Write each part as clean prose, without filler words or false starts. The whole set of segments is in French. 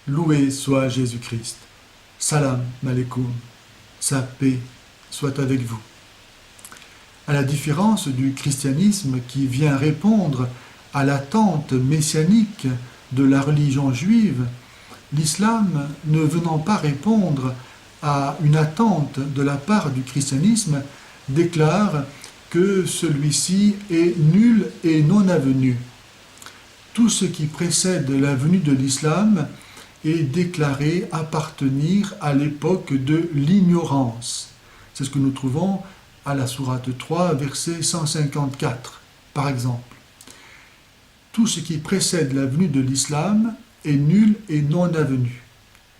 Loué soit Jésus-Christ. Salam alaikum. Sa paix soit avec vous. À la différence du christianisme qui vient répondre à l'attente messianique de la religion juive, l'islam, ne venant pas répondre à une attente de la part du christianisme, déclare que celui-ci est nul et non avenu. Tout ce qui précède la venue de l'islam est déclaré appartenir à l'époque de l'ignorance. C'est ce que nous trouvons à la sourate 3, verset 154, par exemple. Tout ce qui précède la venue de l'islam est nul et non avenu.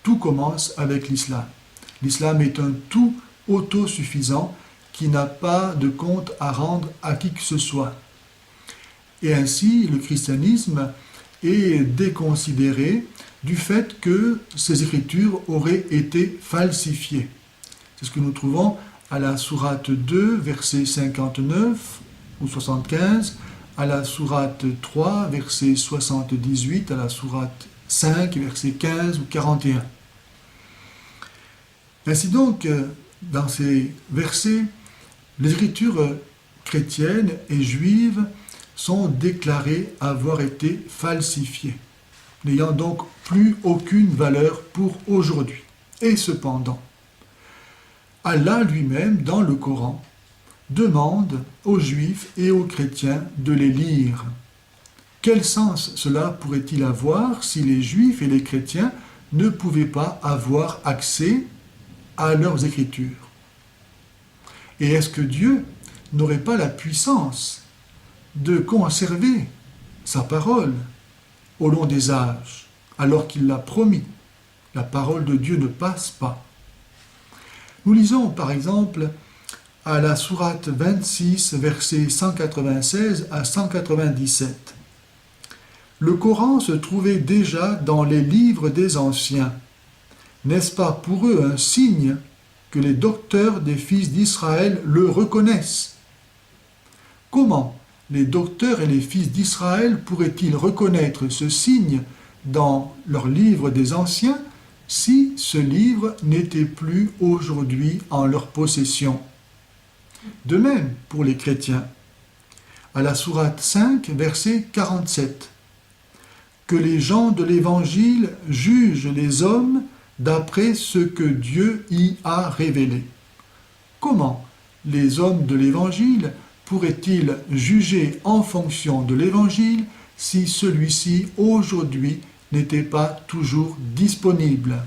Tout commence avec l'islam. L'islam est un tout autosuffisant qui n'a pas de compte à rendre à qui que ce soit. Et ainsi, le christianisme est déconsidéré du fait que ces écritures auraient été falsifiées. C'est ce que nous trouvons à la sourate 2, verset 59 ou 75, à la sourate 3, verset 78, à la sourate 5, verset 15 ou 41. Ainsi donc, dans ces versets, les écritures chrétiennes et juives sont déclarées avoir été falsifiées, n'ayant donc plus aucune valeur pour aujourd'hui. Et cependant, Allah lui-même, dans le Coran, demande aux Juifs et aux chrétiens de les lire. Quel sens cela pourrait-il avoir si les Juifs et les chrétiens ne pouvaient pas avoir accès à leurs Écritures? Et est-ce que Dieu n'aurait pas la puissance de conserver sa parole au long des âges, alors qu'il l'a promis? La parole de Dieu ne passe pas. Nous lisons par exemple à la sourate 26, versets 196 à 197. Le Coran se trouvait déjà dans les livres des anciens. N'est-ce pas pour eux un signe que les docteurs des fils d'Israël le reconnaissent? Comment les docteurs et les fils d'Israël pourraient-ils reconnaître ce signe dans leurs livres des anciens si ce livre n'était plus aujourd'hui en leur possession? De même pour les chrétiens. À la sourate 5, verset 47. Que les gens de l'Évangile jugent les hommes d'après ce que Dieu y a révélé. Comment les hommes de l'Évangile pourraient-ils juger en fonction de l'Évangile si celui-ci aujourd'hui n'était pas toujours disponible?